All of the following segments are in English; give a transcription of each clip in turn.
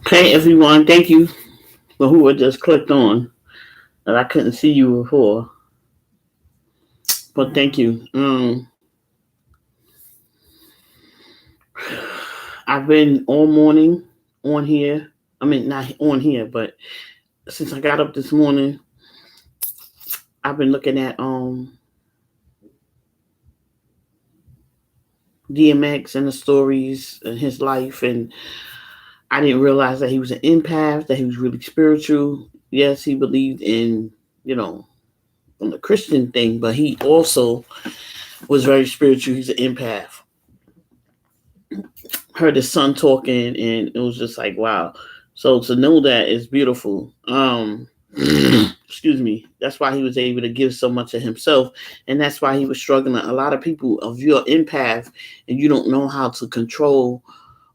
Okay, everyone, thank you for who I just clicked on. That I couldn't see you before, but thank you. I've been all morning on here. I mean, not on here, but since I got up this morning, I've been looking at DMX and the stories and his life, and I didn't realize that he was an empath, that he was really spiritual. Yes, he believed in you know on the Christian thing, but he also was very spiritual. He's an empath. Heard his son talking, and it was just like wow. So to know that is beautiful. Excuse me. That's why he was able to give so much of himself, and that's why he was struggling. A lot of people, if you're an empath and you don't know how to control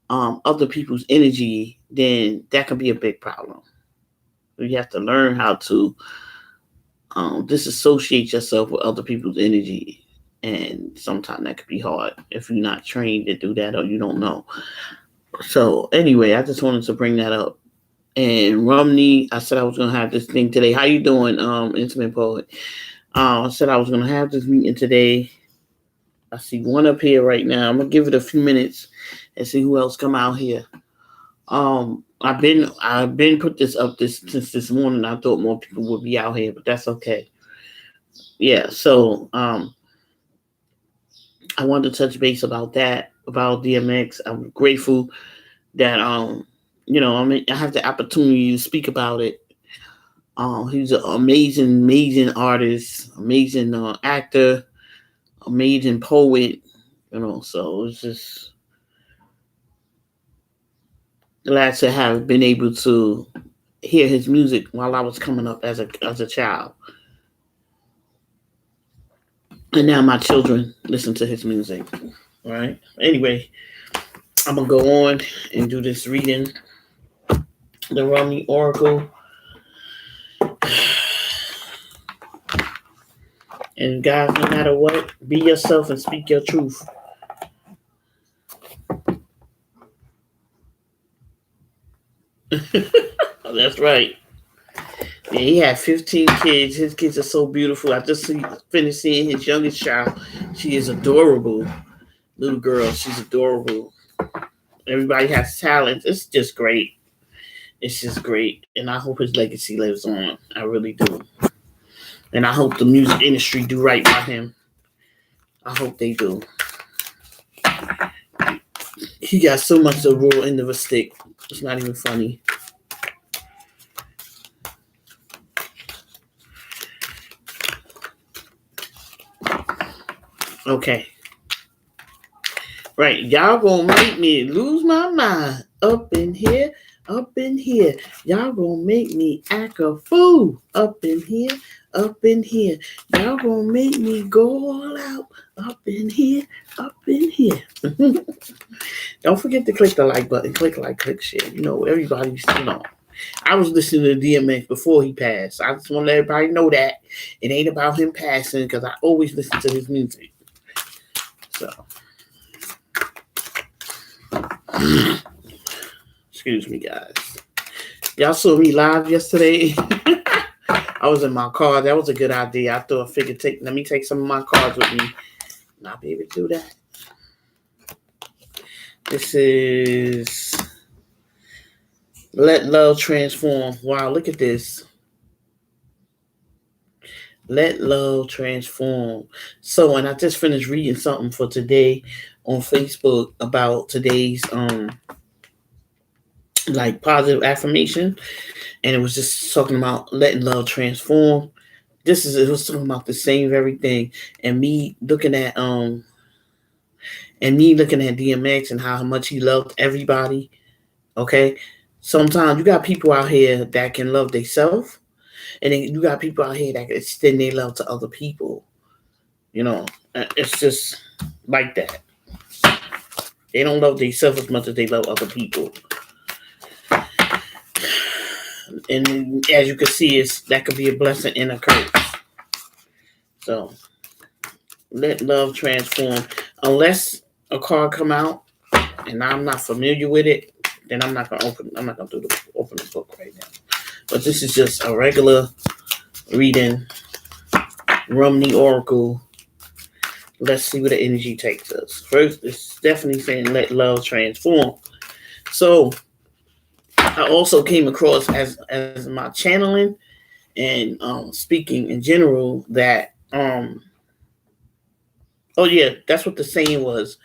other people's energy, then that can be a big problem. You have to learn how to disassociate yourself with other people's energy, and sometimes that could be hard if you're not trained to do that or you don't know. So anyway, I just wanted to bring that up. And Romney, I said I was gonna have this thing today. How you doing, intimate poet? I said I was gonna have this meeting today. I see one up here right now. I'm gonna give it a few minutes and see who else come out here. I've been put this up this since this morning. I thought more people would be out here, but that's okay. Yeah. So I wanted to touch base about that, about DMX. I'm grateful that I mean, I have the opportunity to speak about it. He's an amazing, amazing artist, amazing actor, amazing poet. So it's just glad to have been able to hear his music while I was coming up as a child, and now my children listen to his music. All right. Anyway, I'm gonna go on and do this reading. The Rumi Oracle. And guys, no matter what, be yourself and speak your truth. That's right. Yeah, he had 15 kids. His kids are so beautiful. I just finished seeing his youngest child. She is adorable. Little girl, she's adorable. Everybody has talent. It's just great. It's just great. And I hope his legacy lives on. I really do. And I hope the music industry do right by him. I hope they do. He got so much of the raw end of a stick. It's not even funny. Okay. Right. Y'all gonna make me lose my mind up in here, up in here. Y'all gonna make me act a fool up in here, up in here. Y'all gonna make me go all out up in here, up in here. Don't forget to click the like button, click like, click share. Everybody's, I was listening to DMX before he passed. I just want to let everybody know that it ain't about him passing because I always listen to his music. So, excuse me, guys. Y'all saw me live yesterday. I was in my car. That was a good idea. I thought I figured let me take some of my cards with me. And I'll be able to do that. This is Let Love Transform. Wow, look at this. Let love transform. So, and I just finished reading something for today on Facebook about today's like positive affirmation, and it was just talking about letting love transform. It was talking about the same very thing, and me looking at DMX and how much he loved everybody. Okay, sometimes you got people out here that can love themselves, and then you got people out here that extend their love to other people. It's just like that. They don't love themselves as much as they love other people. And as you can see, that could be a blessing and a curse. So let love transform. Unless a card come out and I'm not familiar with it, then I'm not gonna open the book right now. But this is just a regular reading, Rumi Oracle. Let's see where the energy takes us. First, it's definitely saying let love transform. So I also came across as my channeling and speaking in general that oh yeah, that's what the saying was.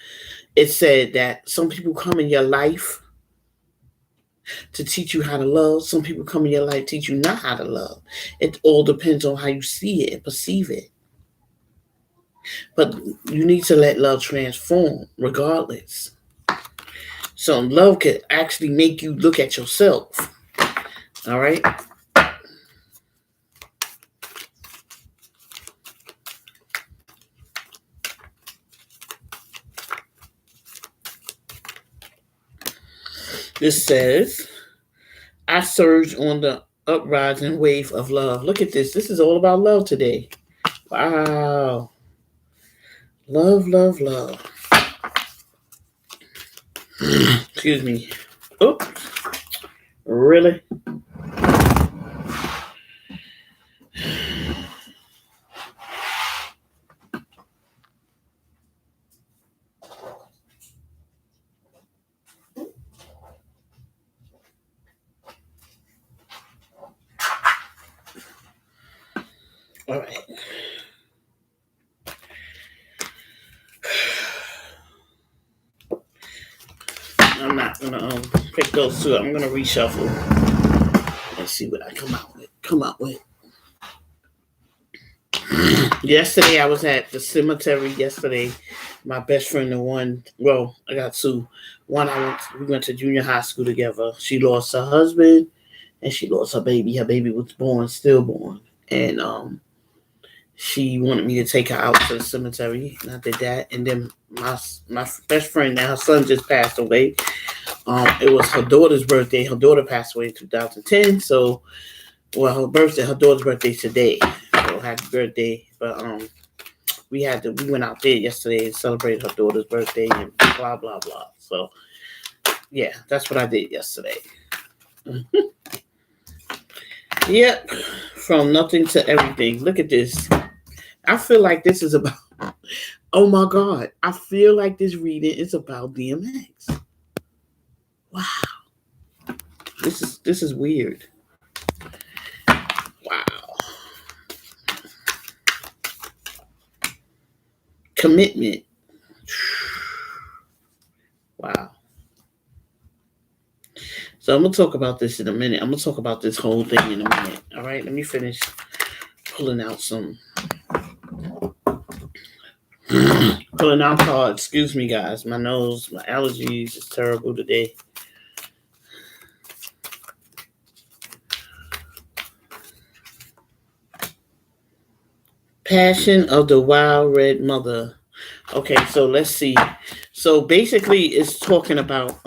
It said that some people come in your life to teach you how to love. Some people come in your life to teach you not how to love. It all depends on how you see it and perceive it. But you need to let love transform regardless. So love can actually make you look at yourself. All right? This says, I surge on the uprising wave of love. Look at this. This is all about love today. Wow. Love, love, love. Excuse me. Oh, really? All right. I'm not gonna pick those two. I'm gonna reshuffle. Let's see what I come out with. Yesterday I was at the cemetery. Yesterday, my best friend, the one. Well, I got two. One, we went to junior high school together. She lost her husband, and she lost her baby. Her baby was stillborn, and she wanted me to take her out to the cemetery, and I did that. And then my best friend, now her son just passed away. It was her daughter's birthday. Her daughter passed away in 2010. So, well, her daughter's birthday today. So happy birthday! But we went out there yesterday and celebrated her daughter's birthday and blah blah blah. So yeah, that's what I did yesterday. Yep, from nothing to everything. Look at this. I feel like this is about. Oh my God! I feel like this reading is about DMX. Wow, this is weird. Wow. Commitment. Wow. So I'm going to talk about this in a minute. I'm going to talk about this whole thing in a minute. All right, let me finish pulling out cards. Excuse me, guys. My nose, my allergies is terrible today. Passion of the Wild Red Mother. Okay, so let's see. So basically it's talking about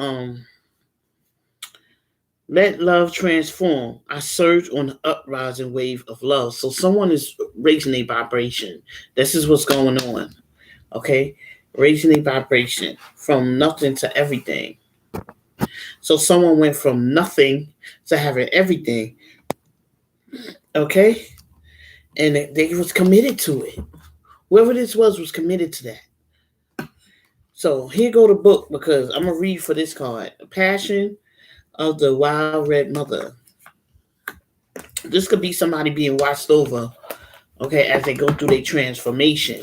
let love transform. I surge on the uprising wave of love. So someone is raising a vibration. This is what's going on. Okay? Raising a vibration from nothing to everything. So someone went from nothing to having everything. Okay? And they was committed to it. Whoever this was committed to that. So here go the book, because I'm going to read for this card. Passion of the Wild Red Mother. This could be somebody being watched over, okay, as they go through their transformation.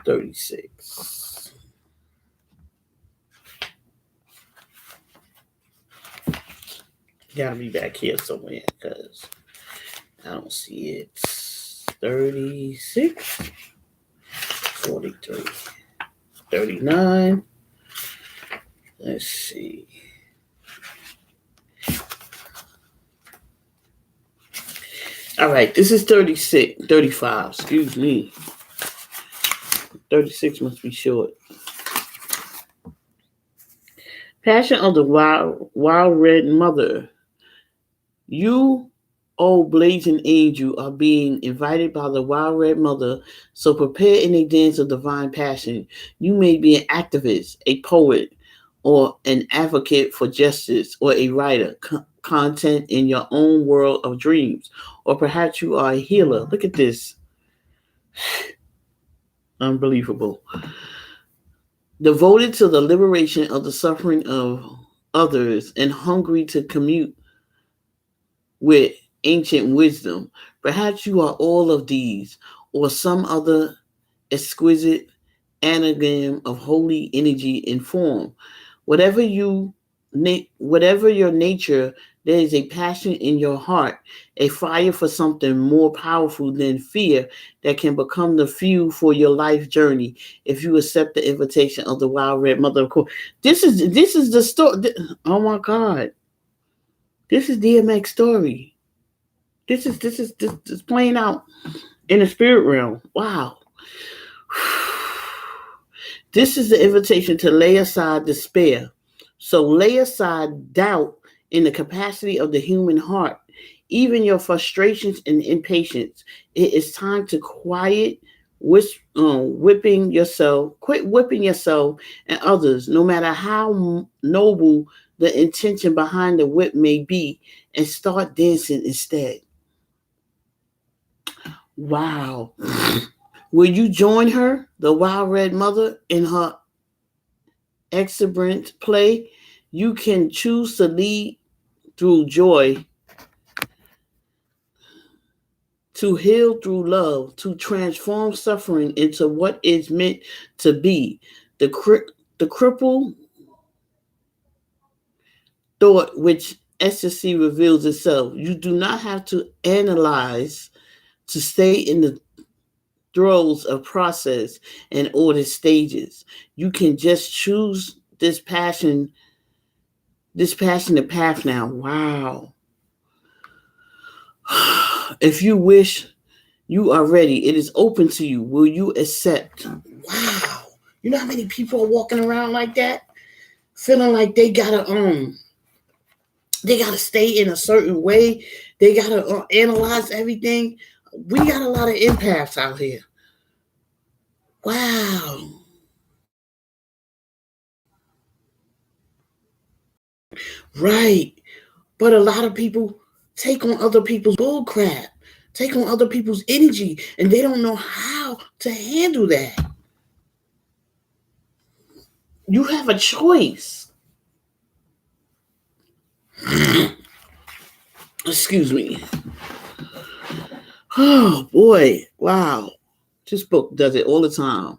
36. Gotta be back here somewhere, because I don't see it. 36, 43, 39. Let's see. All right, this is 35, excuse me. 36 must be short. Passion of the wild red mother. You, oh blazing angel, are being invited by the wild red mother, so prepare in a dance of divine passion. You may be an activist, a poet, or an advocate for justice, or a writer, content in your own world of dreams, or perhaps you are a healer. Look at this. Unbelievable. Devoted to the liberation of the suffering of others and hungry to commute with ancient wisdom. Perhaps you are all of these, or some other exquisite anagram of holy energy and form. Whatever whatever your nature, there is a passion in your heart, a fire for something more powerful than fear that can become the fuel for your life journey if you accept the invitation of the Wild Red Mother of Course. This is the story. Oh my God. This is DMX story. This is playing out in the spirit realm. Wow. This is the invitation to lay aside despair. So lay aside doubt in the capacity of the human heart, even your frustrations and impatience. It is time to quit whipping yourself and others, no matter how noble the intention behind the whip may be, and start dancing instead. Wow. Will you join her, the Wild Red Mother, in her exuberant play? You can choose to lead through joy, to heal through love, to transform suffering into what it's meant to be. The crippled thought which ecstasy reveals itself. You do not have to analyze to stay in the throes of process and ordered stages. You can just choose this passionate path now. Wow. If you wish, you are ready. It is open to you. Will you accept? Wow. You know how many people are walking around like that? Feeling like they gotta stay in a certain way. They gotta analyze everything. We got a lot of empaths out here. Wow. Right. But a lot of people take on other people's bull crap, take on other people's energy, and they don't know how to handle that. You have a choice. Excuse me. Oh boy. Wow. This book does it all the time.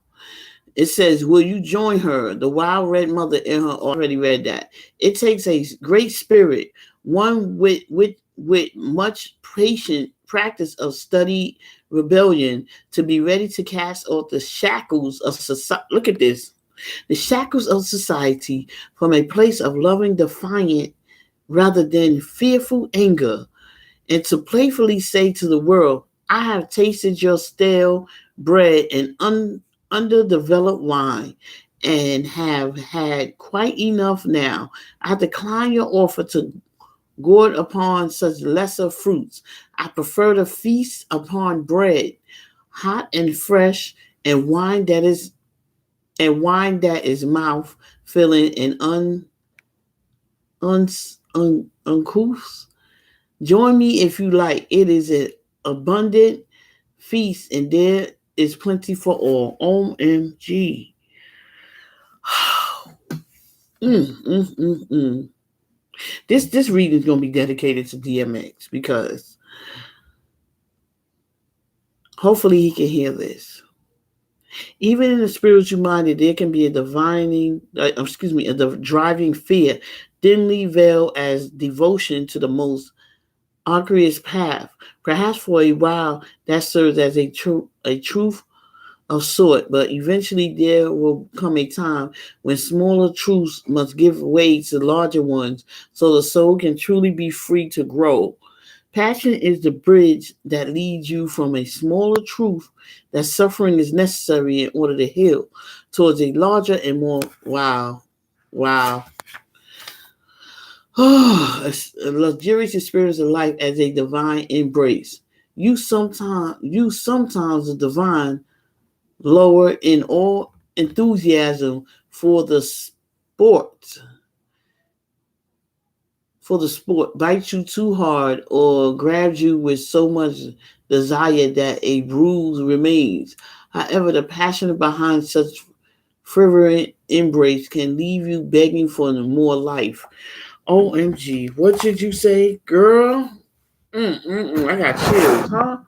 It says, will you join her, the Wild Red Mother, in her? Already read that. It takes a great spirit, one with much patient practice of studied rebellion, to be ready to cast off the shackles of society. Look at this. The shackles of society from a place of loving defiant rather than fearful anger, and to playfully say to the world, I have tasted your stale bread and underdeveloped wine and have had quite enough now. I decline your offer to gorge upon such lesser fruits. I prefer to feast upon bread, hot and fresh, and wine that is mouth filling and uncouth. Join me if you like. It is an abundant feast, and there is plenty for all. OMG. This reading is going to be dedicated to DMX, because hopefully he can hear this. Even in the spiritual mind, there can be a driving fear, thinly veiled as devotion to the most arduous path. Perhaps for a while that serves as a truth of sort, but eventually there will come a time when smaller truths must give way to larger ones, so the soul can truly be free to grow. Passion is the bridge that leads you from a smaller truth that suffering is necessary in order to heal, towards a larger and more wow. A luxurious experience of life as a divine embrace. You sometimes the divine, lower in all enthusiasm for the sport, for the sport, bites you too hard or grabs you with so much desire that a bruise remains. However, the passion behind such fervent embrace can leave you begging for more life. OMG, what did you say, girl? I got chills, huh?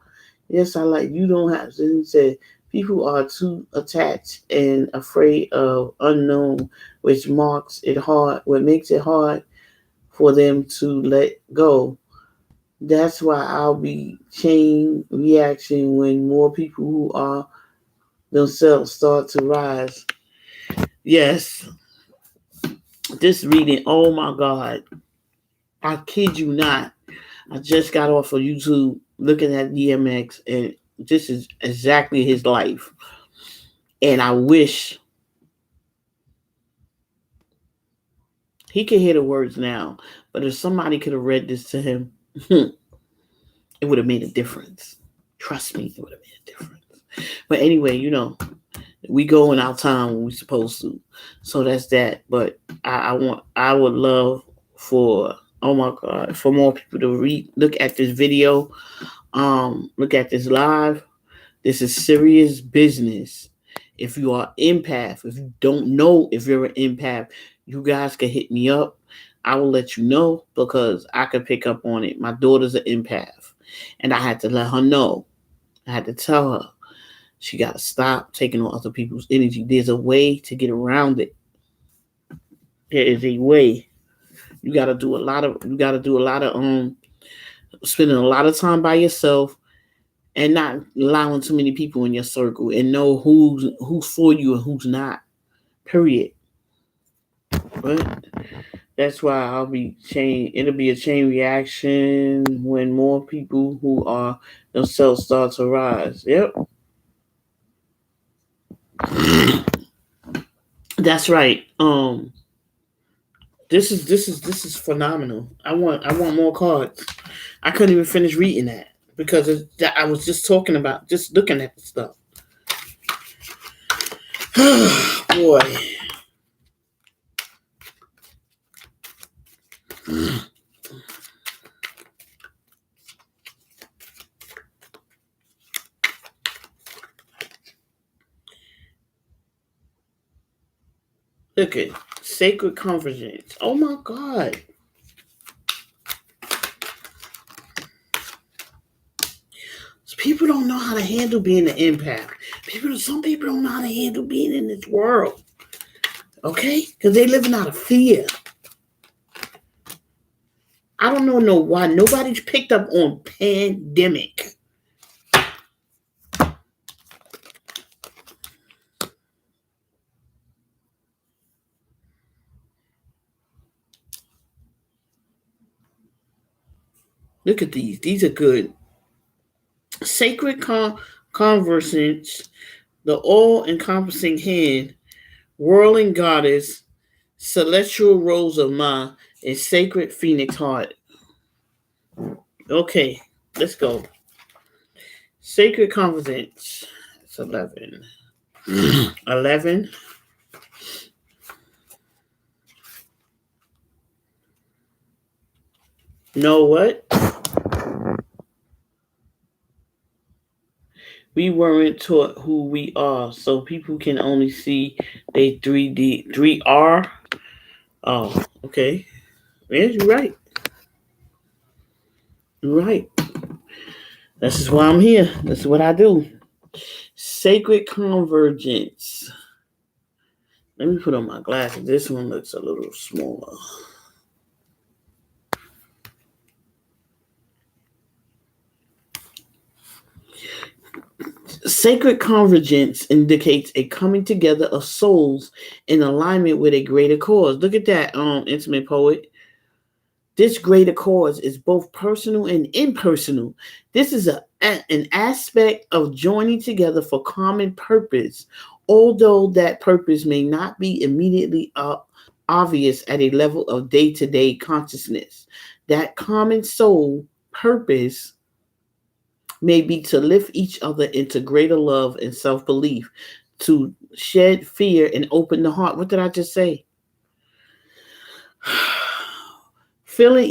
Yes, I like you don't have to. He said people are too attached and afraid of unknown, which marks it hard. What makes it hard for them to let go. That's why I'll be chain reaction when more people who are themselves start to rise. Yes, this reading. Oh my God, I kid you not. I just got off of YouTube looking at DMX, and this is exactly his life. And I wish he could hear the words now, but if somebody could have read this to him, it would have made a difference. Trust me, it would have made a difference. But anyway, we go in our time when we're supposed to. So that's that. But I would love for, oh my God, for more people to look at this video, look at this live. This is serious business. If you are empath, if you don't know if you're an empath, you guys can hit me up. I will let you know because I could pick up on it. My daughter's an empath, and I had to let her know. I had to tell her she got to stop taking on other people's energy. There's a way to get around it. There is a way. You got to do a lot of. Spending a lot of time by yourself and not allowing too many people in your circle and know who's for you and who's not. Period. But that's why it'll be a chain reaction when more people who are themselves start to rise. Yep. That's right. This is phenomenal. I want more cards. I couldn't even finish reading that because I was just talking about just looking at the stuff. Boy. Look at sacred convergence. Oh my God. People don't know how to handle being an empath. Some people don't know how to handle being in this world. Okay? Because they living out of fear. I don't know why nobody's picked up on pandemic. Look at these. These are good. Sacred convergence, the all-encompassing hand, whirling goddess, celestial rose of Ma, and sacred phoenix heart. Okay, let's go. Sacred convergence. It's 11. 11. Know what? We weren't taught who we are, so people can only see they 3R. Oh, okay. Yeah, you're right. You're right. This is why I'm here. This is what I do. Sacred convergence. Let me put on my glasses. This one looks a little smaller. Sacred convergence indicates a coming together of souls in alignment with a greater cause. Look at that, intimate poet. This greater cause is both personal and impersonal. This is an aspect of joining together for common purpose, although that purpose may not be immediately obvious at a level of day-to-day consciousness. That common soul purpose may be to lift each other into greater love and self-belief, to shed fear and open the heart. What did I just say? Filling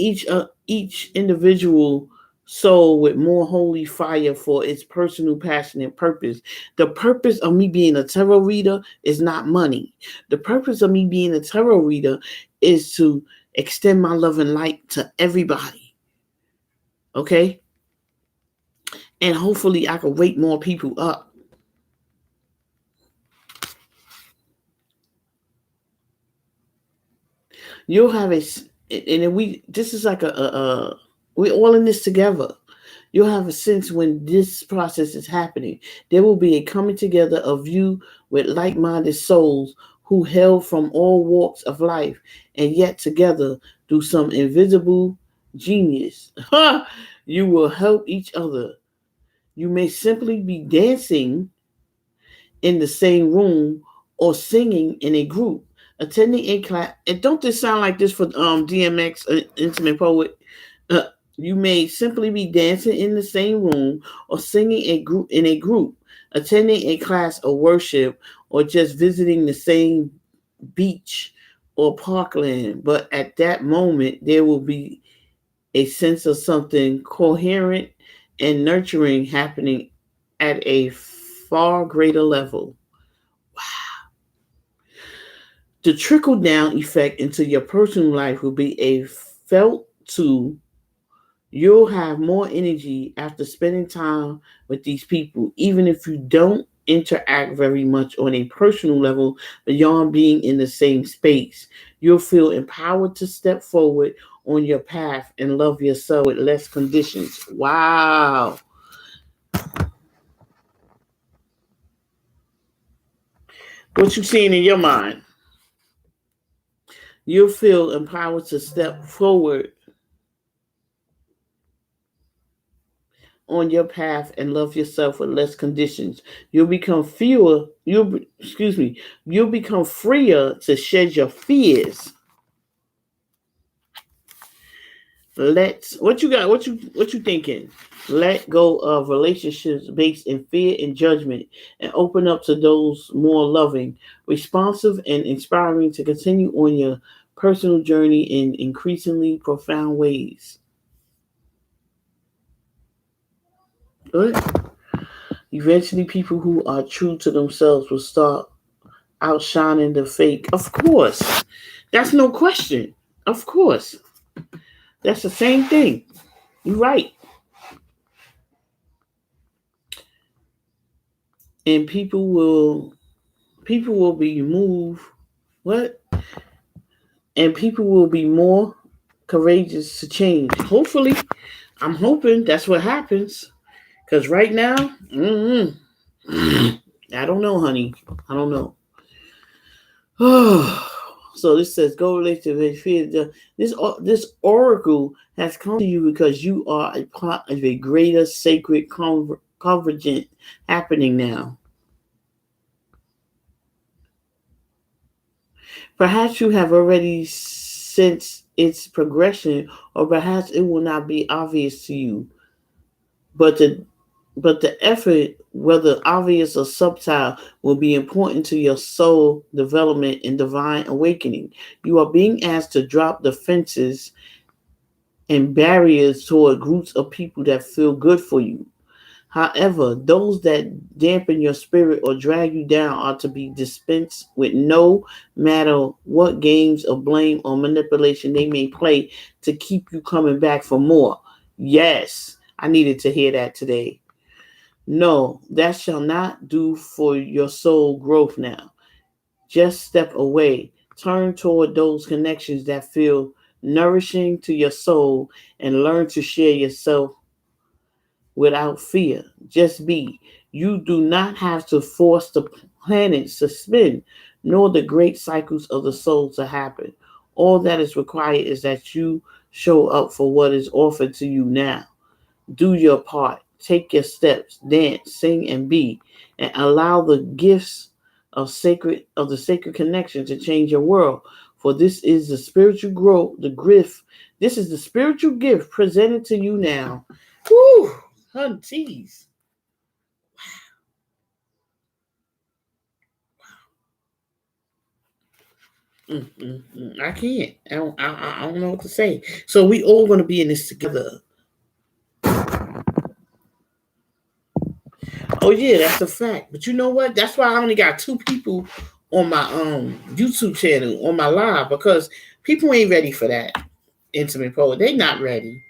each individual soul with more holy fire for its personal passion and purpose. The purpose of me being a tarot reader is not money. The purpose of me being a tarot reader is to extend my love and light to everybody. Okay? And hopefully I can wake more people up. You'll have this is like we're all in this together. You'll have a sense when this process is happening. There will be a coming together of you with like-minded souls who hail from all walks of life and yet together through some invisible genius. You will help each other. You may simply be dancing in the same room or singing in a group, attending a class. And don't this sound like this for DMX, Intimate Poet? Uh, you may simply be dancing in the same room or singing in a group, attending a class of worship, or just visiting the same beach or parkland. But at that moment, there will be a sense of something coherent and nurturing happening at a far greater level. The trickle down effect into your personal life will be a felt to you'll have more energy after spending time with these people, even if you don't interact very much on a personal level beyond being in the same space. You'll feel empowered to step forward on your path and love yourself with less conditions. Wow. What you seeing in your mind? You'll feel empowered to step forward on your path and love yourself with less conditions. You'll become you'll become freer to shed your fears. What you thinking? Let go of relationships based in fear and judgment and open up to those more loving, responsive, and inspiring to continue on your personal journey in increasingly profound ways. Good. Eventually, people who are true to themselves will start outshining the fake. Of course. That's no question. Of course. That's the same thing. You're right. And people will be moved. What? And people will be more courageous to change. Hopefully. I'm hoping that's what happens. Because right now, I don't know, honey. I don't know. So this says, go related to this oracle has come to you because you are a part of a greater sacred convergence happening now. Perhaps you have already sensed its progression, or perhaps it will not be obvious to you. But the effort, whether obvious or subtle, will be important to your soul development and divine awakening. You are being asked to drop the fences and barriers toward groups of people that feel good for you. However, those that dampen your spirit or drag you down are to be dispensed with no matter what games of blame or manipulation they may play to keep you coming back for more. Yes, I needed to hear that today. No, that shall not do for your soul growth now. Just step away. Turn toward those connections that feel nourishing to your soul and learn to share yourself without fear. Just be. You do not have to force the planets to spin, nor the great cycles of the soul to happen. All that is required is that you show up for what is offered to you now. Do your part. Take your steps. Dance, sing, and be, and allow the gifts of the sacred connection to change your world. For this is the spiritual growth, the gift. This is the spiritual gift presented to you now. Woo! Hunties. I can't. I don't know what to say. So we all going to be in this together. Oh yeah, that's a fact. But you know what? That's why I only got 2 people on my YouTube channel on my live, because people ain't ready for that intimate poet. They not ready.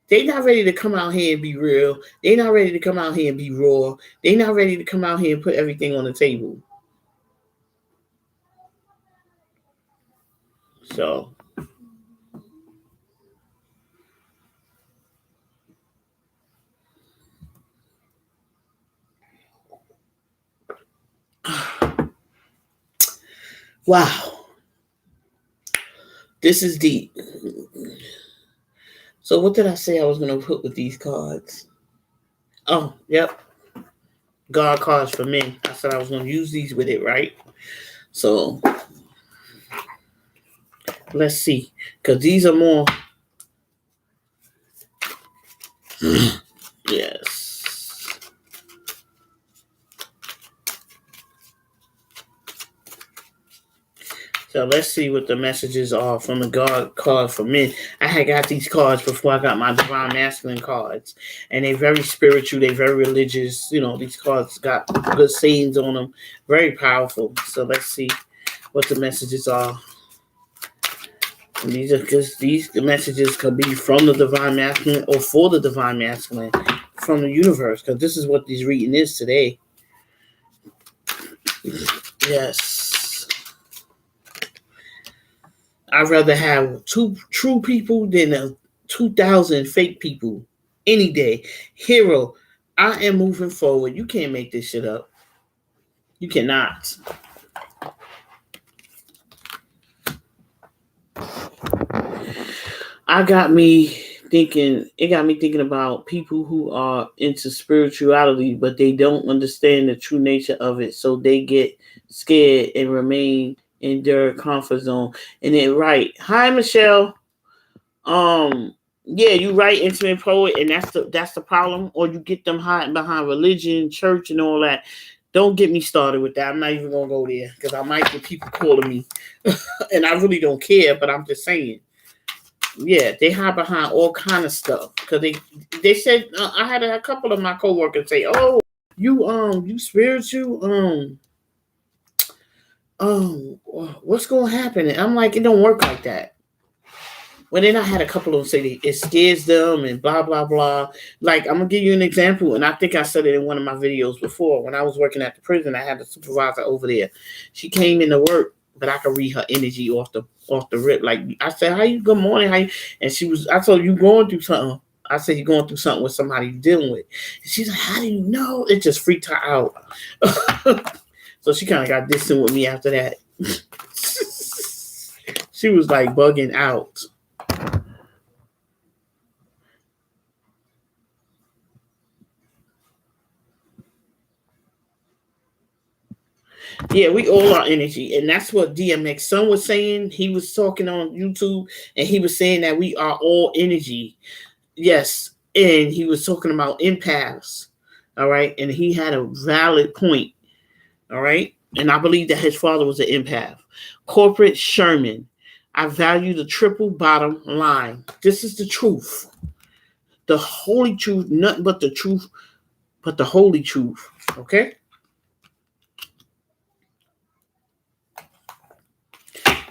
They not ready to come out here and be real. They not ready to come out here and be raw. They not ready to come out here and put everything on the table. So wow. This is deep. So what did I say I was going to put with these cards? Oh, yep. God cards for men. I said I was going to use these with it, right? So let's see. Because these are more. Yes. So let's see what the messages are from the God card for men. I had got these cards before I got my Divine Masculine cards. And they're very spiritual. They're very religious. You know, these cards got good sayings on them. Very powerful. So let's see what the messages are. And these are because the messages could be from the Divine Masculine or for the Divine Masculine from the universe. Because this is what this reading is today. Yes. I'd rather have 2 true people than 2,000 fake people any day. Hero, I am moving forward. You can't make this shit up. You cannot. It got me thinking about people who are into spirituality, but they don't understand the true nature of it. So they get scared and remain in their comfort zone. And then, right. Hi, Michelle. Yeah, you right, intimate poet, and that's the problem. Or you get them hiding behind religion, church, and all that. Don't get me started with that. I'm not even gonna go there because I might get people calling me, and I really don't care. But I'm just saying, yeah, they hide behind all kind of stuff because they said I had a couple of my coworkers say, "Oh, you spiritual, what's gonna happen?" And I'm like, it don't work like that. Well, then I had a couple of them say it scares them and blah, blah, blah. Like, I'm going to give you an example. And I think I said it in one of my videos before. When I was working at the prison, I had a supervisor over there. She came into work, but I could read her energy off the rip. Like, I said, how you, good morning. How you? And I told her, you going through something. I said, you're going through something with somebody you're dealing with. And she's like, how do you know? It just freaked her out. So she kind of got distant with me after that. She was like bugging out. Yeah, we all are energy. And that's what DMX Son was saying. He was talking on YouTube and he was saying that we are all energy. Yes. And he was talking about empaths. All right. And he had a valid point. All right. And I believe that his father was an empath. Corporate Sherman. I value the triple bottom line. This is the truth. The holy truth, nothing but the truth, but the holy truth. Okay.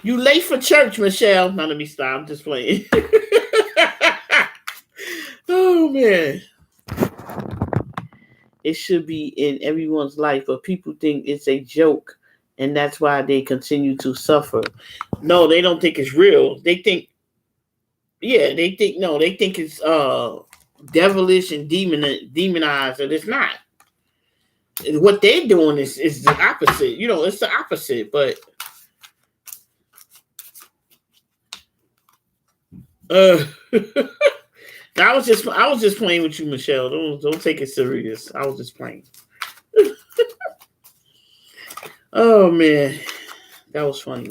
You late for church, Michelle. Now let me stop. I'm just playing. Oh man. It should be in everyone's life, but people think it's a joke, and that's why they continue to suffer. No, they don't think it's real. They think, yeah, they think it's devilish and demonized, and it's not. What they're doing is the opposite. You know, it's the opposite, but I was just playing with you, Michelle. Don't take it serious. I was just playing. Oh man, that was funny.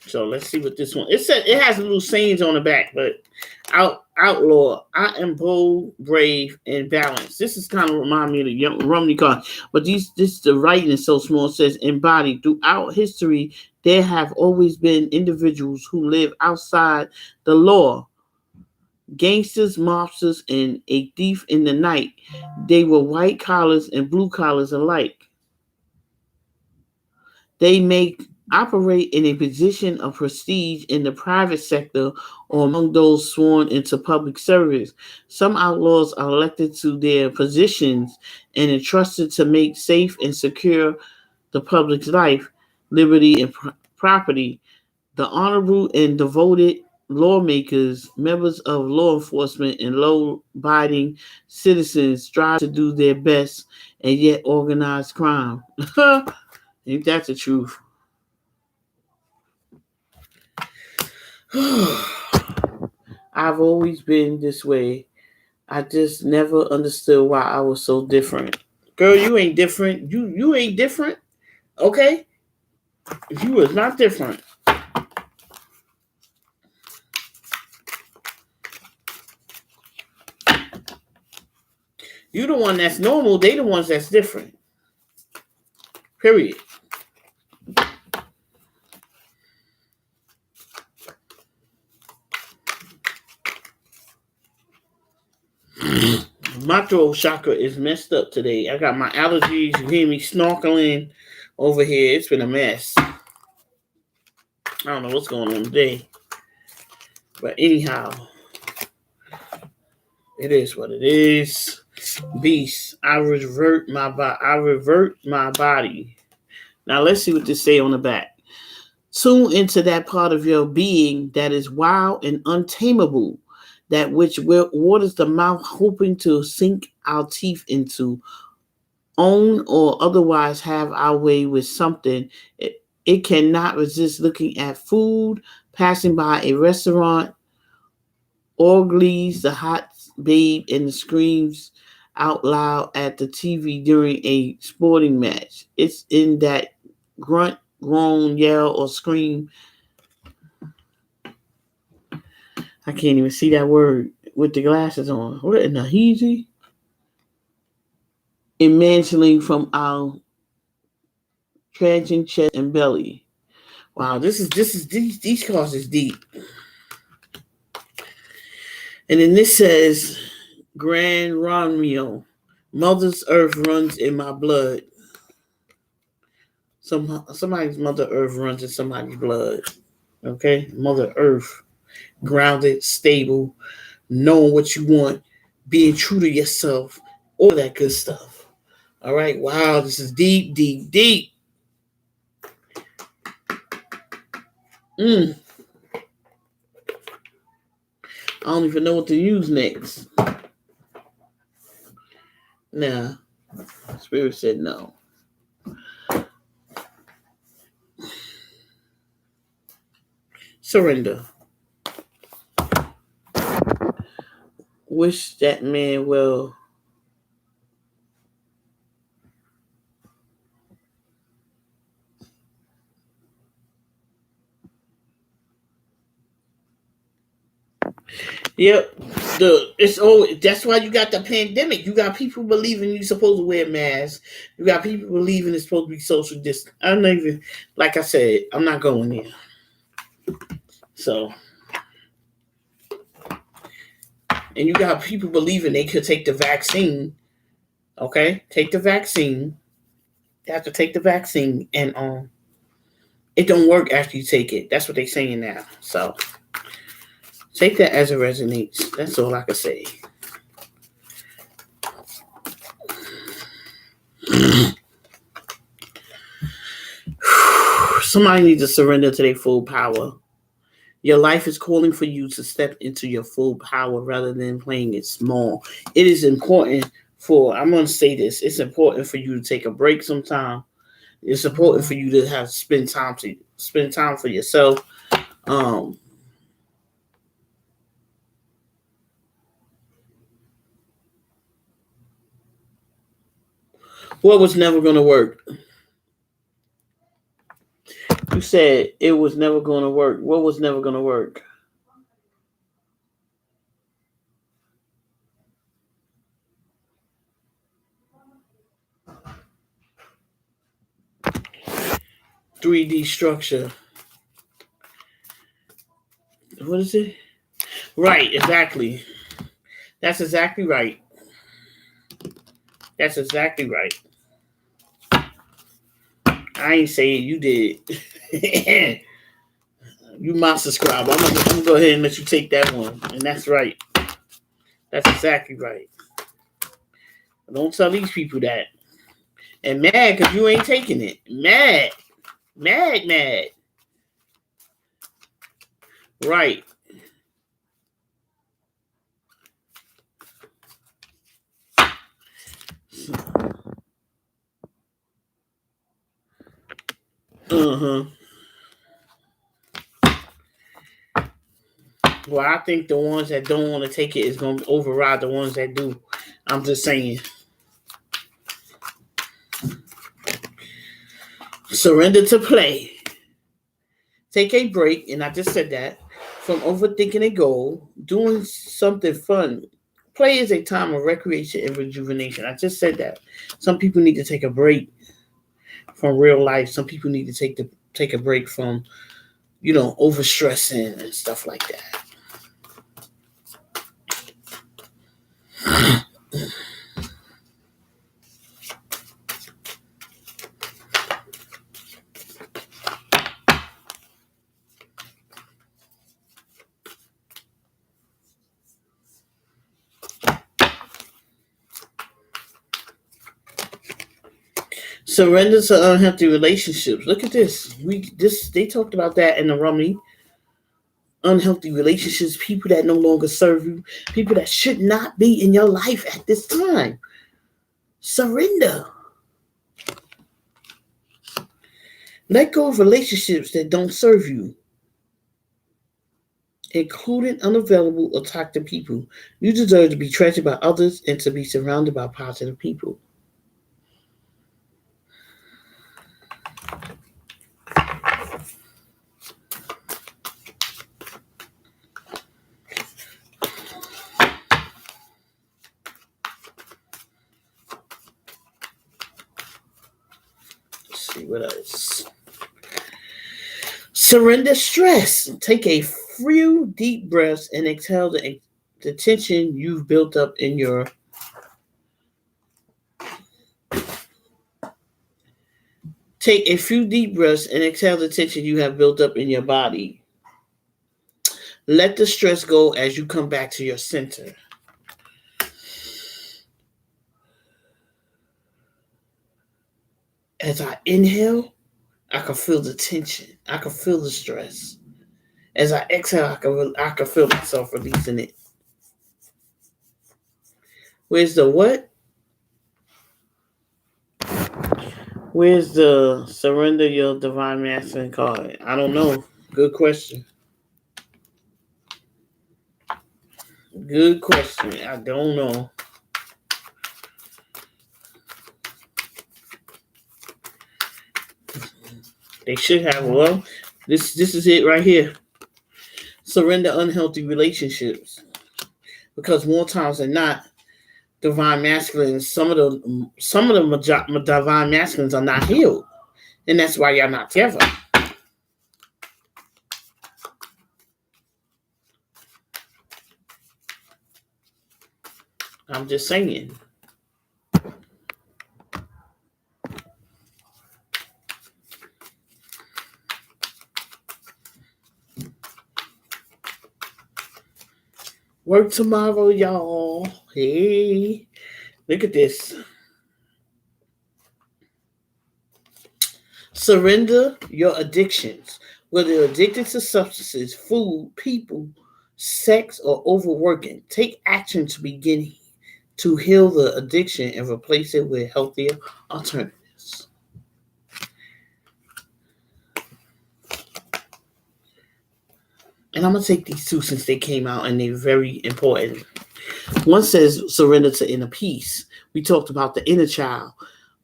So let's see what this one. It said it has little sayings on the back, but outlaw. I am bold, brave, and balanced. This is kind of remind me of the young Romney card, but this the writing is so small. It says embodied throughout history. There have always been individuals who live outside the law, gangsters, mobsters, and a thief in the night. They were white collars and blue collars alike. They may operate in a position of prestige in the private sector or among those sworn into public service. Some outlaws are elected to their positions and entrusted to make safe and secure the public's life, liberty, and property. The honorable and devoted lawmakers, members of law enforcement, and law abiding citizens strive to do their best and yet organize crime. Ain't that the truth? I've always been this way. I just never understood why I was so different. Girl, you ain't different. You ain't different. Okay? You is not different. You the one that's normal, they the ones that's different. Period. My throat chakra is messed up today. I got my allergies. You hear me snorkeling over here. It's been a mess. I don't know what's going on today. But anyhow, it is what it is. Beast, I revert my body. Now let's see what this say on the back. Tune into that part of your being that is wild and untamable, that which waters the mouth, hoping to sink our teeth into, own or otherwise have our way with something. It cannot resist looking at food, passing by a restaurant, or glees the hot babe and screams out loud at the TV during a sporting match. It's in that grunt, groan, yell, or scream. I can't even see that word with the glasses on. What in the heezy? Imagining from our trudging chest and belly. Wow, these cards is deep. And then this says, Grand Romeo, Mother's Earth runs in my blood. Somebody's Mother Earth runs in somebody's blood. Okay? Mother Earth, grounded, stable, knowing what you want, being true to yourself, all that good stuff. All right? Wow, this is deep, deep, deep. I don't even know what to use next. Nah. Spirit said no. Surrender. Wish that man well. Yep. That's why you got the pandemic. You got people believing you're supposed to wear masks. You got people believing it's supposed to be social distance. I'm not even, like I said, I'm not going there. So, and you got people believing they could take the vaccine. Okay, take the vaccine. You have to take the vaccine, and it don't work after you take it. That's what they're saying now. So, take that as it resonates. That's all I can say. Somebody needs to surrender to their full power. Your life is calling for you to step into your full power rather than playing it small. It is important I'm going to say this, it's important for you to take a break sometime. It's important for you to have spend time for yourself. What was never going to work? You said it was never going to work. What was never going to work? 3D structure. What is it? Right, exactly. That's exactly right. That's exactly right. I ain't saying you did. You my subscriber. I'm gonna go ahead and let you take that one. And that's right. That's exactly right. Don't tell these people that. And mad because you ain't taking it. Mad. Mad, mad. Right. Uh-huh. Well, I think the ones that don't want to take it is going to override the ones that do. I'm just saying. Surrender to play. Take a break, and I just said that, from overthinking a goal, doing something fun. Play is a time of recreation and rejuvenation. I just said that. Some people need to take a break from real life. Some people need to take a break from, overstressing and stuff like that. Surrender to unhealthy relationships. Look at this. They talked about that in the Rumi. Unhealthy relationships, people that no longer serve you, people that should not be in your life at this time. Surrender. Let go of relationships that don't serve you, including unavailable or toxic people. You deserve to be treasured by others and to be surrounded by positive people. Let's see what else. Surrender stress. Take a few deep breaths and exhale the tension you've built up in your. Take a few deep breaths and exhale the tension you have built up in your body. Let the stress go as you come back to your center. As I inhale, I can feel the tension. I can feel the stress. As I exhale, I can feel myself releasing it. Where's the what? Where's the surrender your divine masculine card? I don't know. Good question. Good question. I don't know. They should have. Well, this is it right here. Surrender unhealthy relationships, because more times than not, divine masculines, some of the divine masculines are not healed, and that's why y'all not together. I'm just saying. Work tomorrow, y'all. Hey, look at this. Surrender your addictions. Whether you're addicted to substances, food, people, sex, or overworking, take action to begin to heal the addiction and replace it with healthier alternatives. And I'm going to take these two since they came out and they're very important. One says surrender to inner peace. We talked about the inner child.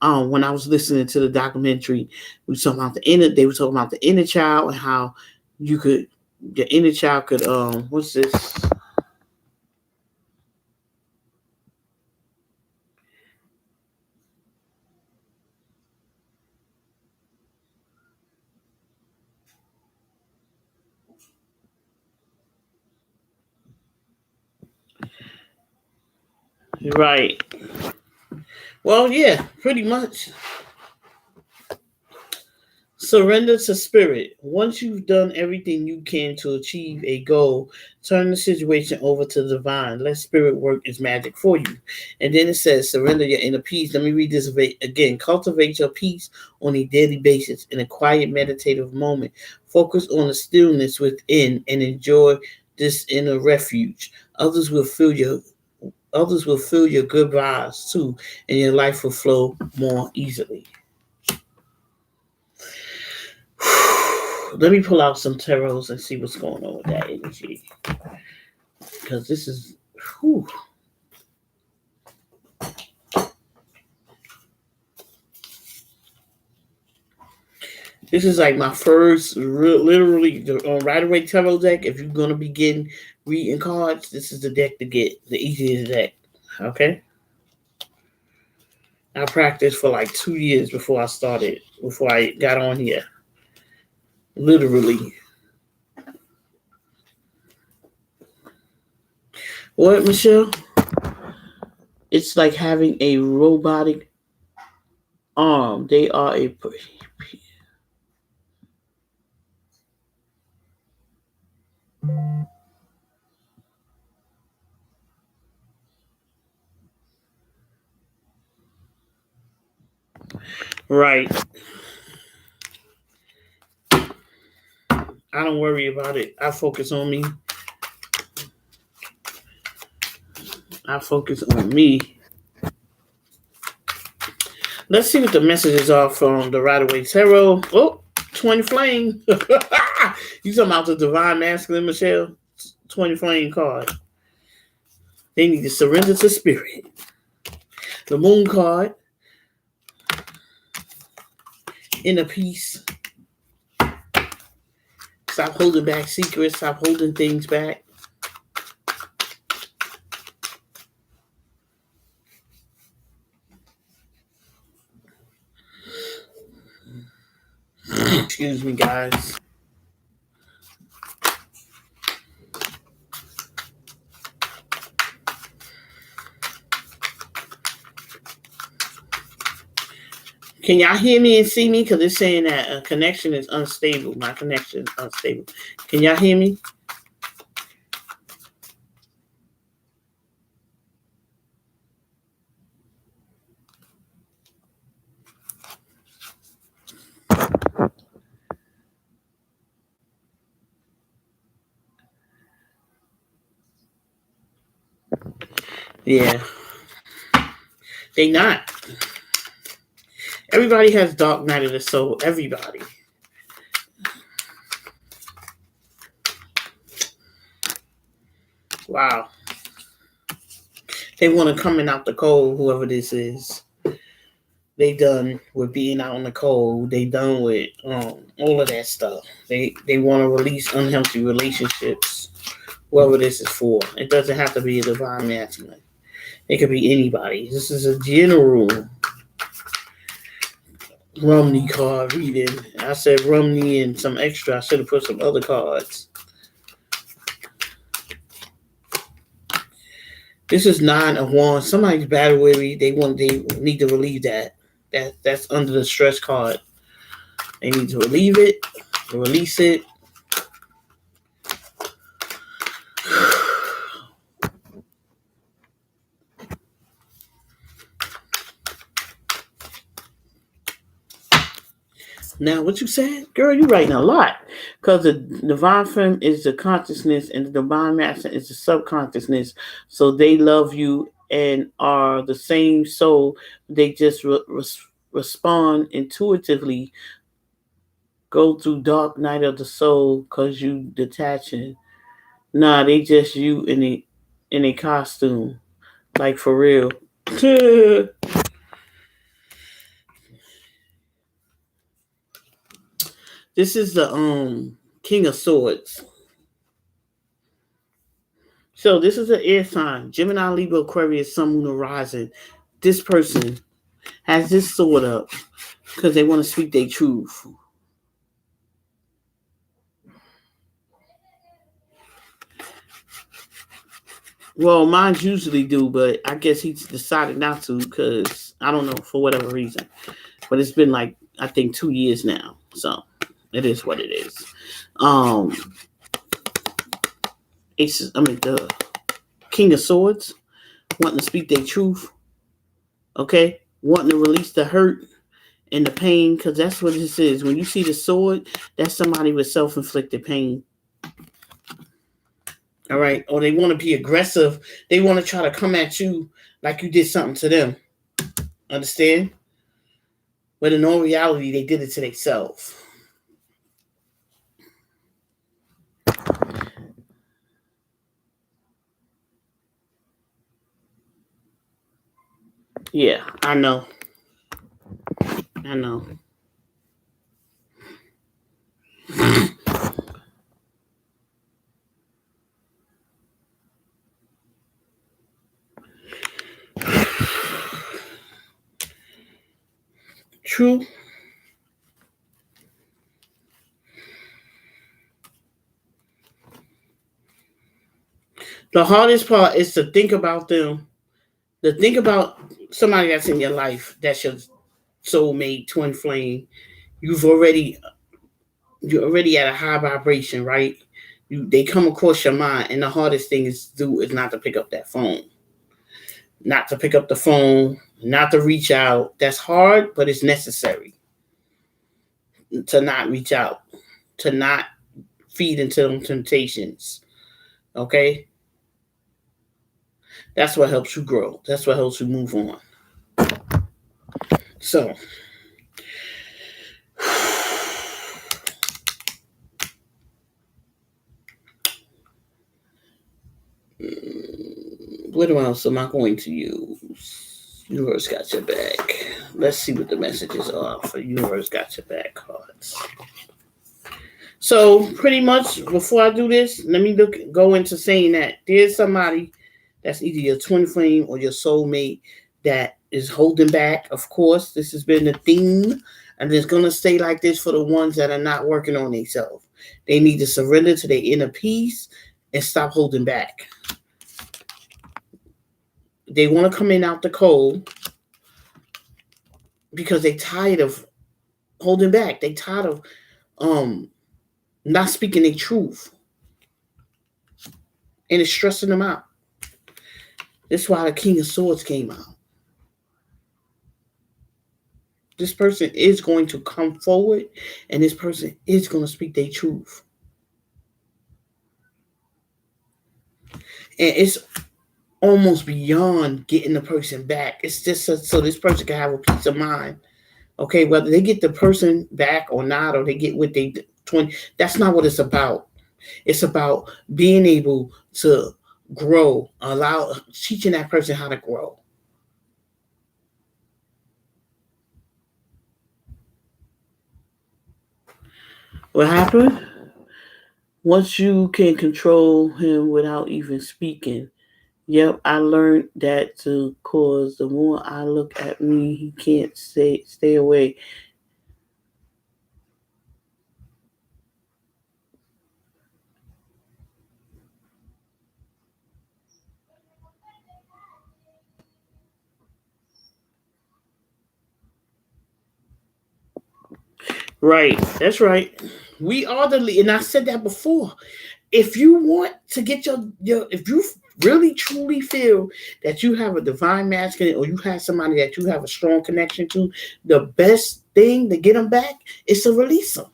When I was listening to the documentary, they were talking about the inner child and how the inner child could, what's this? Right. Well, yeah, pretty much. Surrender to spirit. Once you've done everything you can to achieve a goal, turn the situation over to the divine. Let spirit work its magic for you. And then it says, surrender your inner peace. Let me read this again. Cultivate your peace on a daily basis in a quiet, meditative moment. Focus on the stillness within and enjoy this inner refuge. Others will feel your good vibes too, and your life will flow more easily. Let me pull out some tarots and see what's going on with that energy. Because this is, whew. This is like my first, literally, right away tarot deck. If you're going to begin reading cards, this is the deck to get, the easiest deck. Okay? I practiced for like 2 years before I got on here. Literally. What, Michelle? It's like having a robotic arm. They are a... Right. I don't worry about it. I focus on me. I focus on me. Let's see what the messages are from the Rider-Waite Tarot. Oh, 20 flame. You talking about the divine masculine, Michelle? 20 flame card. They need to surrender to spirit. The moon card. Inner peace. Stop holding back secrets. Stop holding things back. Excuse me, guys. Can y'all hear me and see me? Because it's saying that a connection is unstable. My connection is unstable. Can y'all hear me? Yeah. They not. Everybody has dark night of the soul. Everybody. Wow. They want to coming out the cold, whoever this is. They done with being out in the cold. They done with all of that stuff. They want to release unhealthy relationships, whoever this is for. It doesn't have to be a divine masculine. It could be anybody. This is a general Rumney card reading. I said Rumney and some extra. I should have put some other cards. This is 9 of Wands. Somebody's battle weary. They need to relieve that. That's under the stress card. They need to relieve it, release it. Now, what you said? Girl, you writing a lot. Because the divine femme is the consciousness and the divine master is the subconsciousness. So they love you and are the same soul. They just respond intuitively. Go through dark night of the soul because you detaching. Nah, they just you in a costume. Like for real. This is the King of Swords. So this is an air sign. Gemini, Libra, Aquarius, Sun, Moon, Horizon. This person has this sword up because they want to speak their truth. Well, mine usually do, but I guess he's decided not to because I don't know, for whatever reason. But it's been like I think 2 years now, so it is what it is. Um, the King of Swords wanting to speak their truth, okay, wanting to release the hurt and the pain, because that's what this is. When you see the sword, that's somebody with self-inflicted pain. All right, or they want to be aggressive. They want to try to come at you like you did something to them. Understand? But in all reality, they did it to themselves. Yeah, I know. I know. True. The hardest part is to think about them. To think about somebody that's in your life, that's your soulmate, twin flame. You're already at a high vibration, right? They come across your mind, and the hardest thing is not to pick up that phone, not to pick up the phone, not to reach out. That's hard, but it's necessary to not reach out, to not feed into them temptations. Okay, that's what helps you grow. That's what helps you move on. So, what else am I going to use? Universe got your back. Let's see what the messages are for Universe got your back cards. So pretty much before I do this, let me go into saying that there's somebody that's either your twin flame or your soulmate that is holding back. Of course, this has been the theme, and it's gonna stay like this for the ones that are not working on themselves. They need to surrender to their inner peace and stop holding back. They want to come in out the cold because they tired of holding back. They tired of not speaking their truth, and it's stressing them out. That's why the King of Swords came out. This person is going to come forward, and this person is going to speak their truth. And it's almost beyond getting the person back. It's just so this person can have a peace of mind. Okay, whether they get the person back or not, or they get what they twin, that's not what it's about. It's about being able to grow, teaching that person how to grow. What happened? Once you can control him without even speaking. Yep, I learned that too, cause the more I look at me, he can't stay away. Right, that's right. We are the lead, and I said that before. If you want to get if you really truly feel that you have a divine masculine, or you have somebody that you have a strong connection to, the best thing to get them back is to release them.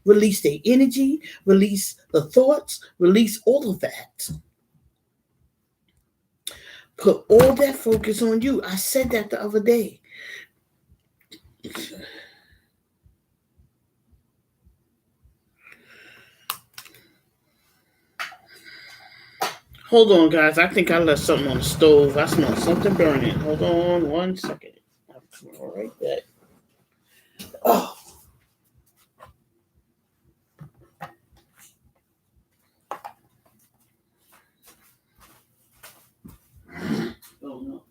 Release their energy, release the thoughts, release all of that. Put all that focus on you. I said that the other day. Hold on, guys. I think I left something on the stove. I smell something burning. Hold on 1 second. I'll be right back. Oh. Oh no.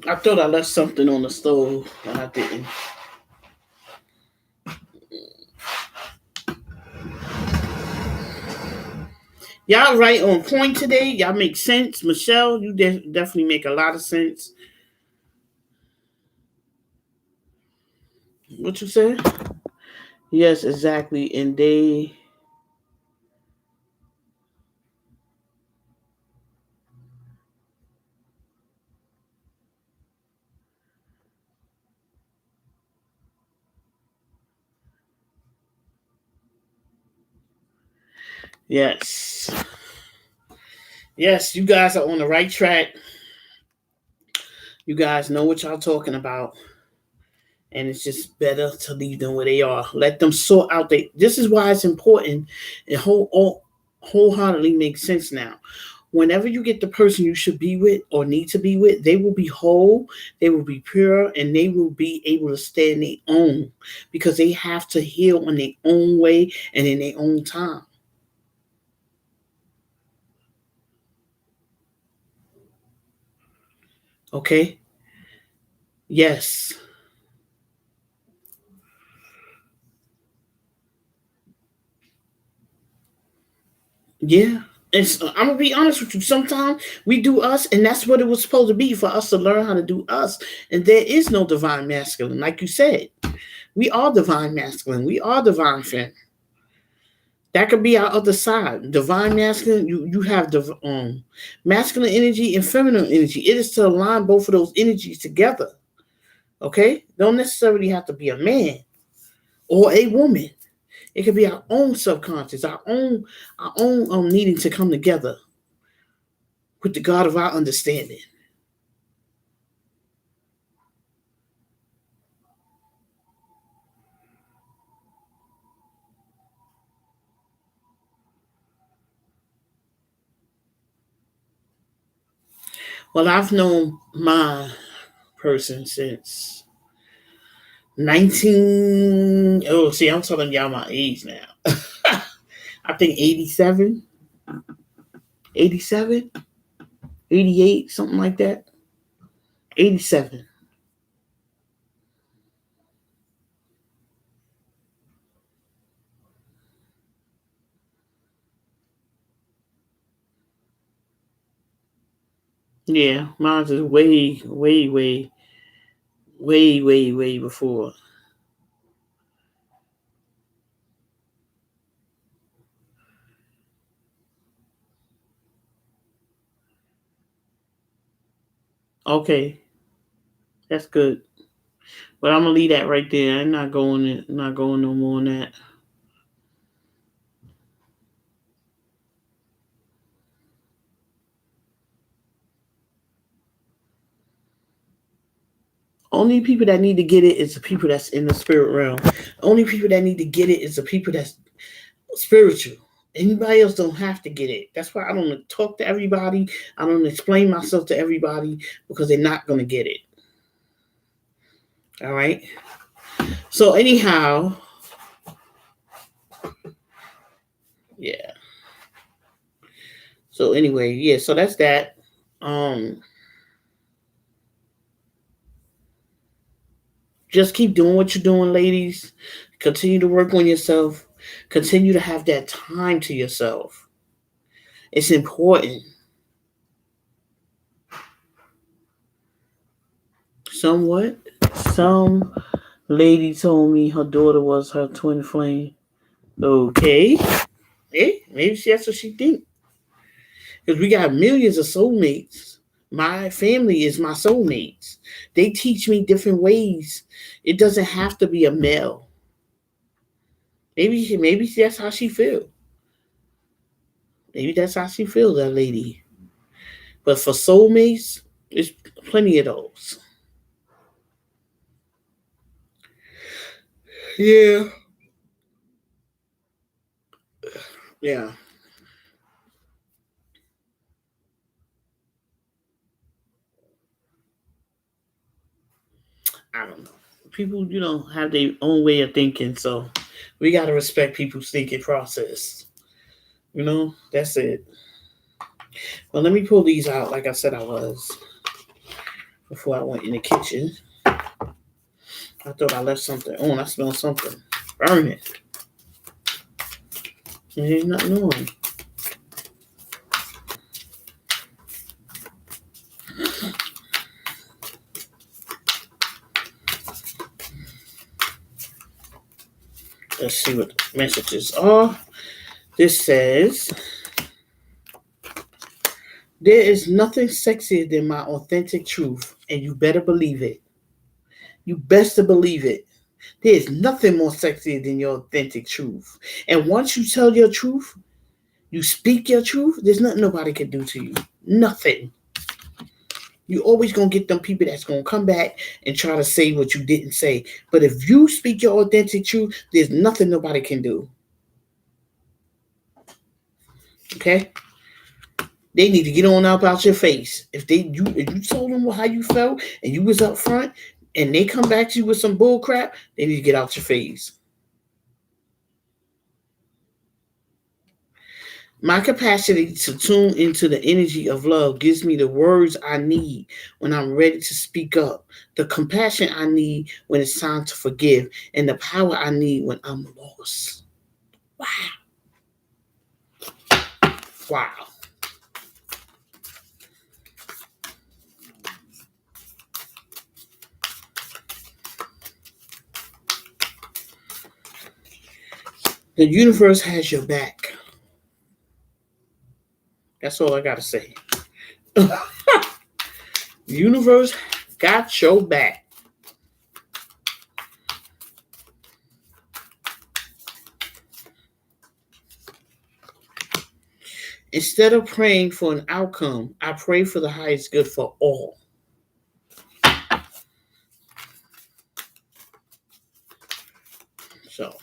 I thought I left something on the stove, but I didn't. Y'all right on point today. Y'all make sense. Michelle, you definitely make a lot of sense. What you said? Yes, exactly. And they... Yes. Yes, you guys are on the right track. You guys know what y'all talking about. And it's just better to leave them where they are. Let them sort out. This is why it's important. It wholeheartedly makes sense now. Whenever you get the person you should be with or need to be with, they will be whole, they will be pure, and they will be able to stand their own because they have to heal in their own way and in their own time. Okay? Yes. Yeah. I'm gonna be honest with you. Sometimes we do us, and that's what it was supposed to be for us to learn how to do us. And there is no divine masculine, like you said. We are divine masculine. We are divine femme. That could be our other side. Divine masculine. You have the masculine energy and feminine energy. It is to align both of those energies together. Okay, don't necessarily have to be a man or a woman. It could be our own subconscious, our own needing to come together with the God of our understanding. Well, I've known my person since 19. Oh, see, I'm telling y'all my age now. I think 87, 87, 88, something like that. 87. Yeah, mine is way, way, way, way, way, way before. Okay, that's good. But I'm gonna leave that right there. I'm not going no more on that. Only people that need to get it is the people that's in the spirit realm. Only people that need to get it is the people that's spiritual. Anybody else don't have to get it. That's why I don't talk to everybody. I don't explain myself to everybody because they're not gonna get it. All right. So anyhow, yeah. So anyway, yeah. So that's that. Um, just keep doing what you're doing, ladies. Continue to work on yourself. Continue to have that time to yourself. It's important. Somewhat. Some lady told me her daughter was her twin flame. Okay. Hey, maybe that's what she think. Because we got millions of soulmates. My family is my soulmates. They teach me different ways. It doesn't have to be a male. Maybe that's how she feel. Maybe that's how she feels, that lady. But for soulmates, there's plenty of those. Yeah. Yeah. I don't know. People, have their own way of thinking, so we gotta respect people's thinking process. That's it. Well, let me pull these out like I said I was. before I went in the kitchen. I thought I left something on. I smelled something burning. And there's nothing on. Let's see what the messages are. This says, there is nothing sexier than my authentic truth, and you better believe it. You best to believe it. There's nothing more sexier than your authentic truth. And once you tell your truth, you speak your truth, there's nothing nobody can do to you. Nothing. You always gonna get them people that's gonna come back and try to say what you didn't say. But if you speak your authentic truth, there's nothing nobody can do. Okay? They need to get on up out your face. If you told them how you felt and you was up front and they come back to you with some bull crap, they need to get out your face. My capacity to tune into the energy of love gives me the words I need when I'm ready to speak up, the compassion I need when it's time to forgive, and the power I need when I'm lost. Wow. Wow. The universe has your back. That's all I got to say. The universe got your back. Instead of praying for an outcome, I pray for the highest good for all. So,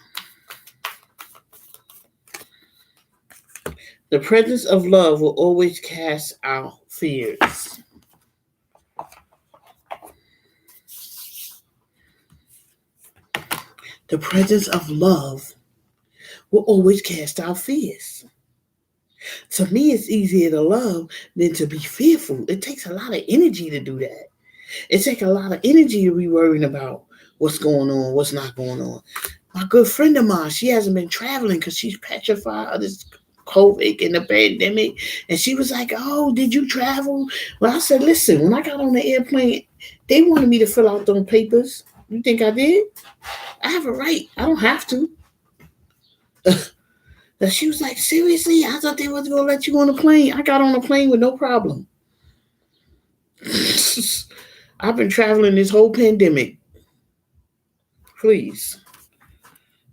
the presence of love will always cast out fears. The presence of love will always cast out fears. To me, it's easier to love than to be fearful. It takes a lot of energy to do that. It takes a lot of energy to be worrying about what's going on, what's not going on. My good friend of mine, she hasn't been traveling because she's petrified of this COVID and the pandemic. And she was like, oh, did you travel? Well, I said, listen, when I got on the airplane, they wanted me to fill out those papers. You think I did? I have a right. I don't have to. She was like, seriously? I thought they was going to let you on the plane. I got on the plane with no problem. I've been traveling this whole pandemic. Please.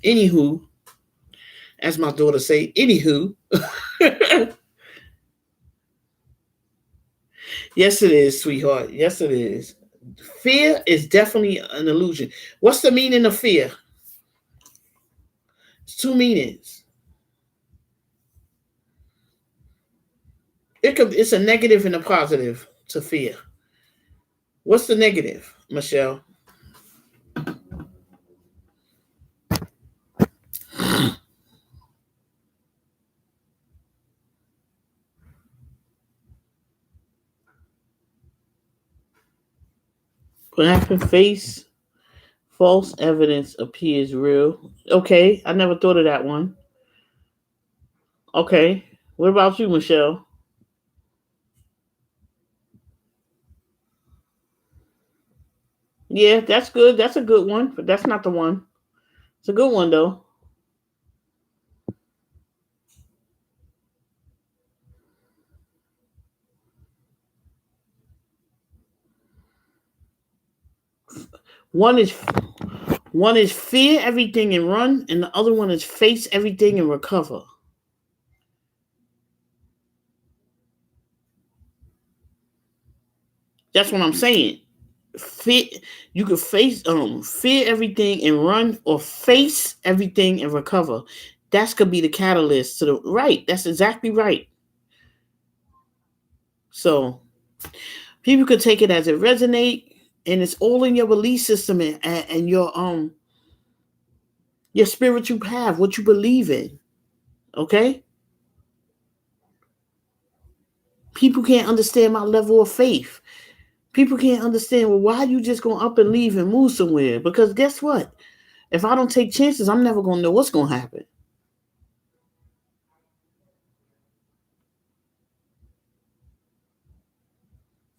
Anywho, as my daughter say, anywho. Yes, it is, sweetheart. Yes, it is. Fear is definitely an illusion. What's the meaning of fear? It's two meanings. It's a negative and a positive to fear. What's the negative, Michelle? What happened? Face false evidence appears real. Okay, I never thought of that one. Okay, what about you, Michelle? Yeah, that's good. That's a good one, but that's not the one. It's a good one though. One is one is fear everything and run, and the other one is face everything and recover. That's what I'm saying. Fear, you could fear everything and run, or face everything and recover. That could be the catalyst to the right. That's exactly right. So people could take it as it resonate, and it's all in your belief system and your spiritual path, what you believe in. Okay? People can't understand my level of faith. People can't understand, well, why you just going to up and leave and move somewhere? Because guess what? If I don't take chances, I'm never going to know what's going to happen.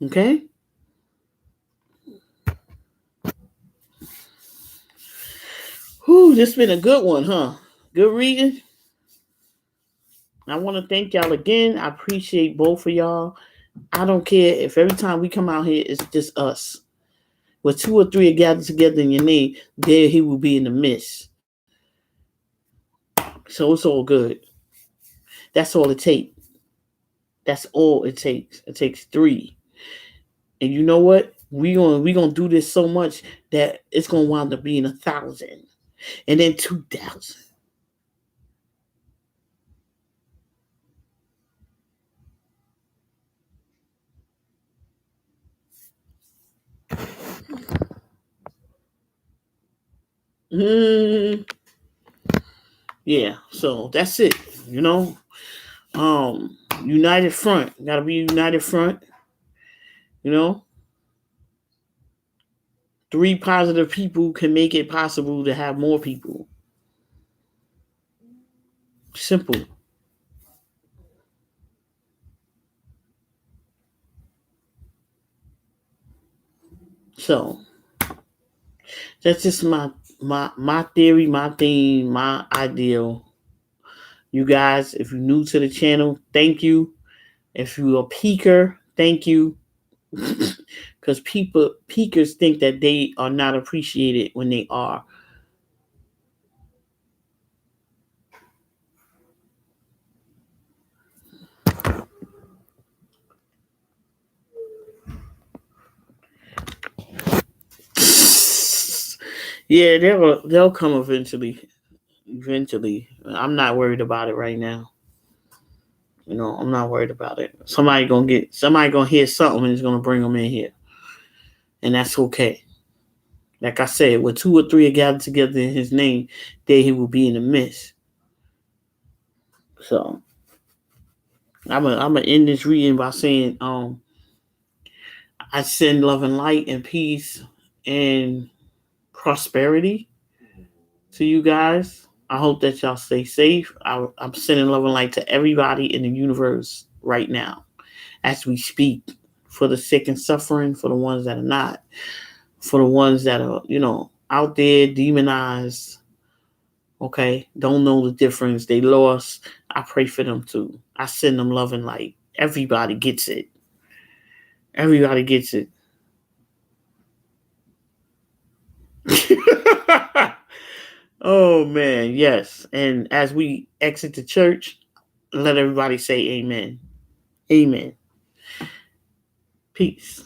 Okay? Whew, this been a good one, huh? Good reading. I want to thank y'all again. I appreciate both of y'all. I don't care if every time we come out here, it's just us. Where 2 or 3 are gathered together in your name, there he will be in the midst. So it's all good. That's all it takes. That's all it takes. It takes 3. And you know what? We gonna do this so much that it's gonna wind up being 1,000. And then 2,000. Mm, yeah, so that's it. You know, united front. Gotta be a united front. You know, 3 positive people can make it possible to have more people. Simple. So that's just my theory, my theme, my ideal. You guys, if you're new to the channel, thank you. If you're a peaker, thank you. Because peakers think that they are not appreciated when they are. Yeah, they'll come eventually. Eventually, I'm not worried about it right now. You know, I'm not worried about it. Somebody gonna hear something and it's gonna bring them in here, and that's okay. Like I said, when 2 or 3 are gathered together in His name, there He will be in the midst. So I'm gonna end this reading by saying, I send love and light and peace and prosperity to you guys. I hope that y'all stay safe. I'm sending love and light to everybody in the universe right now as we speak, for the sick and suffering, for the ones that are not, for the ones that are, out there demonized, okay, don't know the difference. They lost. I pray for them too. I send them love and light. Everybody gets it. Everybody gets it. Oh man, yes. And as we exit the church, let everybody say amen. Amen. Peace.